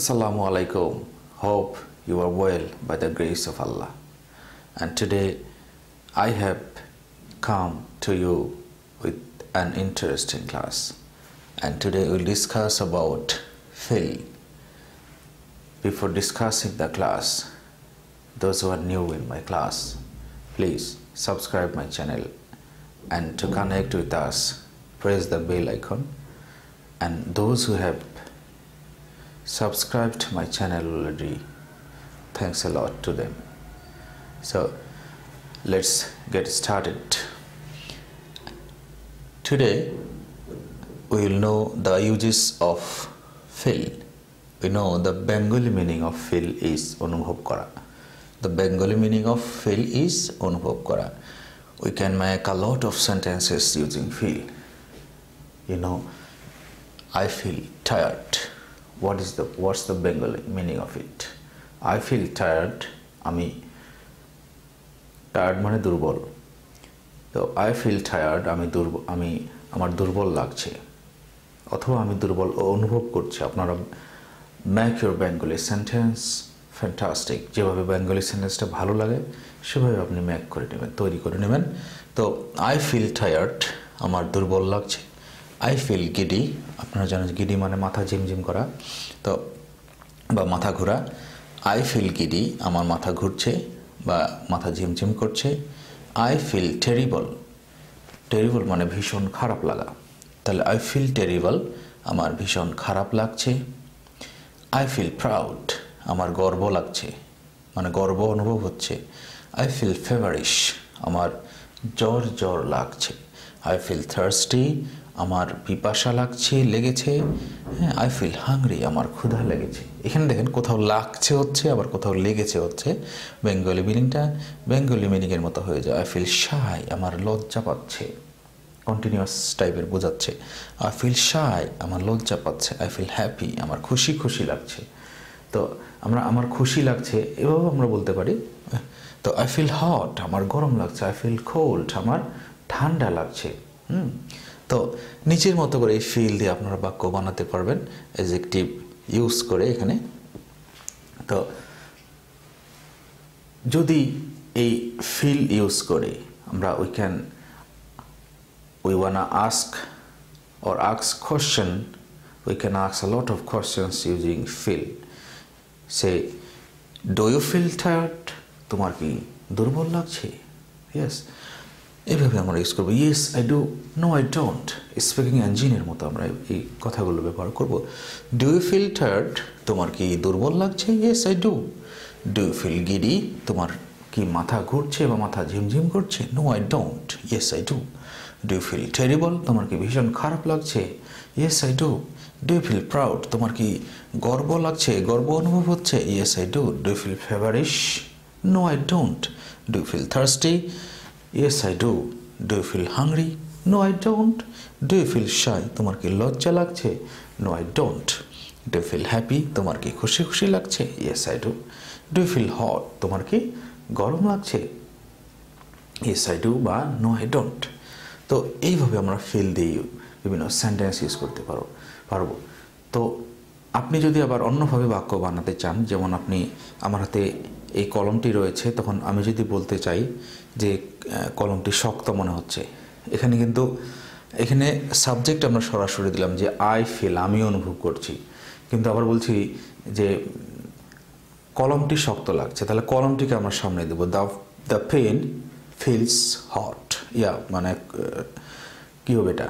Assalamu alaikum. Hope you are well by the grace of Allah. And today I have come to you with an interesting class. And today we'll discuss about fill. Before discussing the class, those who are new in my class, please subscribe my channel, and to connect with us, press the bell icon. And those who have subscribed to my channel already, thanks a lot to them. So let's get started. Today we will know the uses of fill. We know the Bengali meaning of fill is anubhav kora. The Bengali meaning of fill is anubhav kora. We can make a lot of sentences using fill. You know, I feel tired. What's the Bengali meaning of it? I feel tired. Tired মানে দুর্বল. So I feel tired. আমার দুর্বল লাগছে অথবা আমি দুর্বল অনুভব করছি। আপনারা make your Bengali sentence fantastic. যেভাবে Bengali সেন্টেন্সটা ভালো লাগে সেভাবে আপনি মেক করে নেবেন, তৈরি করে নেবেন। তো I feel tired, আমার দুর্বল লাগছে। I feel giddy, আপনারা জানেন giddy মানে মাথা ঝিমঝিম করা, তো বা মাথা ঘোরা। I feel giddy, আমার মাথা ঘুরছে বা মাথা ঝিমঝিম করছে। I feel terrible, terrible মানে ভীষণ খারাপ লাগা। তাহলে I feel terrible, আমার ভীষণ খারাপ লাগছে। I feel proud, আমার গর্ব লাগছে, মানে গর্ব অনুভব হচ্ছে। I feel feverish, আমার জ্বর লাগছে। I feel thirsty, আমার পিপাসা লেগেছে। I feel hungry, আমার ক্ষুধা লেগেছে। এখানে দেখেন কোথাও লাগছে হচ্ছে আবার কোথাও লেগেছে হচ্ছে। বেঙ্গলি মিনিংয়ের মতো হয়ে যায়। I feel shy, আমার লজ্জা পাচ্ছে। কন্টিনিউয়াস টাইপের বোঝাচ্ছে। I feel shy, আমার লজ্জা পাচ্ছে। I feel happy, আমার খুশি লাগছে। তো আমার খুশি লাগছে এভাবে আমরা বলতে পারি। তো I feel hot, আমার গরম লাগছে। I feel cold, আমার ঠান্ডা লাগছে। তো নিচের মতো করে এই ফিল দিয়ে আপনারা বাক্য বানাতে পারবেন অ্যাডজেক্টিভ ইউজ করে এখানে। তো যদি এই ফিল ইউজ করে আমরা we wanna ask question, we can ask a lot of questions using fill. Say, do you feel tired? তোমার কি দুর্বল লাগছে? Yes. এভাবে আমরা ইউজ করব। Yes, I do. No, I don't. Speaking ইঞ্জিনের মতো আমরা এই কথাগুলো ব্যবহার করব। Do you feel tired? তোমার কি দুর্বল লাগছে? Yes, I do. Do you feel giddy? তোমার কি মাথা ঘুরছে বা মাথা ঝিমঝিম করছে? No, I don't. Yes, I do. Do you feel terrible? তোমার কি ভীষণ খারাপ লাগছে? Yes, I do. Do you feel proud? তোমার কি গর্ব লাগছে, গর্ব অনুভব হচ্ছে? Yes, I do. Do you feel feverish? No, I don't. Do you feel thirsty? Yes, I do. Do you feel hungry? No, I don't. Do you feel shy? তোমার কি লজ্জা লাগছে? No, I don't. Do you feel happy? তোমার কি খুশি লাগছে? Yes, I do. Do you feel hot? তোমার কি গরম লাগছে? Yes, I do বা No, I don't. তো এইভাবে আমরা ফিল দিয়ে বিভিন্ন সেন্টেন্স ইউজ করতে পারবো। তো আপনি যদি আবার অন্যভাবে বাক্য বানাতে চান, যেমন আপনি আমার হাতে এই কলমটি রয়েছে, তখন আমি যদি বলতে চাই যে কলমটি শক্ত মনে হচ্ছে, এখানে সাবজেক্ট আমরা সরাসরি দিলাম যে আই ফিল, আমি অনুভব করছি, কিন্তু আবার বলছি যে কলমটি শক্ত লাগছে, তাহলে কলমটিকে আমরা সামনে দেব। দ্য পেন ফিলস হট, মানে কি হবে এটা,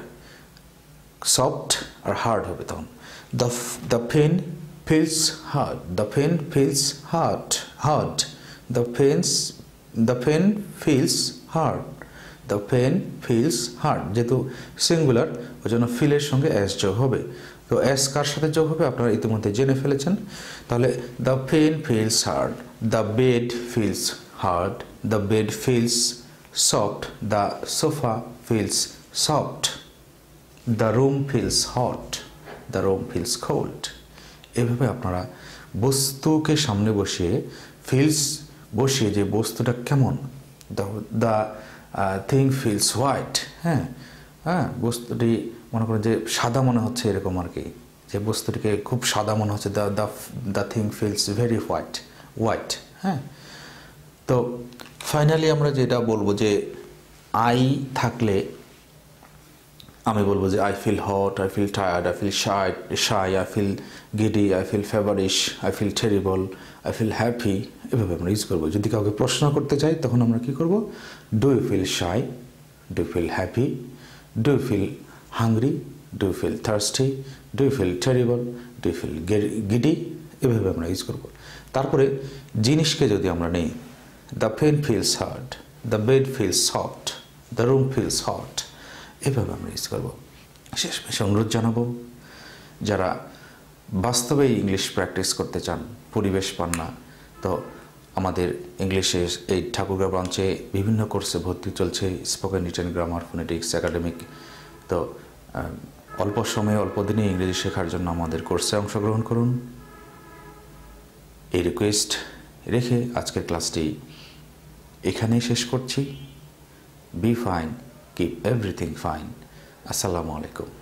সফট আর হার্ড হবে তখন। The pen feels hard. The pain feels hard. The pain feels hard. The pain feels hard. যেহেতু সিঙ্গুলার, ওই জন্য ফিলের সঙ্গে এস যোগ হবে। তো এস কার সাথে যোগ হবে আপনারা ইতিমধ্যে জেনে ফেলেছেন। তাহলে the pain feels hard. The bed feels hard. The bed feels soft. The sofa feels soft. The room feels hot. The room feels cold. এভাবে আপনারা বস্তুকে সামনে বসিয়ে ফিলস বসিয়ে যে বস্তুটা কেমন, দ্য থিং ফিলস হোয়াইট, বস্তুটি মনে করেন যে সাদা মনে হচ্ছে এরকম আর কি, যে বস্তুটিকে খুব সাদা মনে হচ্ছে, the thing feels very white. হ্যাঁ, তো ফাইনালি আমরা যেটা বলবো যে আই থাকলে আমি বলবো যে I feel hot, I feel tired, I feel shy, I feel giddy, I feel feverish, I feel terrible, I feel happy, এভাবে আমরা ইউজ করবো। যদি কাউকে প্রশ্ন করতে চাই তখন আমরা কি করব, do you feel shy, do you feel happy, do you feel hungry, do you feel thirsty, do you feel terrible, do you feel giddy, এভাবে আমরা ইউজ করব। তারপরে জিনিসকে যদি আমরা নেই, the pen feels hard, the bed feels soft, the room feels hot, এভাবে আমরা ইউজ করবো। শেষমেশ অনুরোধ জানাবো, যারা বাস্তবে ইংলিশ প্র্যাকটিস করতে চান, পরিবেশ পান না, তো আমাদের ইংলিশে এই ঠাকুরগাঁও ব্রাঞ্চে বিভিন্ন কোর্সে ভর্তি চলছে, spoken written grammar, phonetics, academic. তো অল্প সময়ে অল্প দিনে ইংরেজি শেখার জন্য আমাদের কোর্সে অংশগ্রহণ করুন। এই রিকোয়েস্ট রেখে আজকের ক্লাসটি এখানেই শেষ করছি। Be fine, keep everything fine. Assalamu alaikum.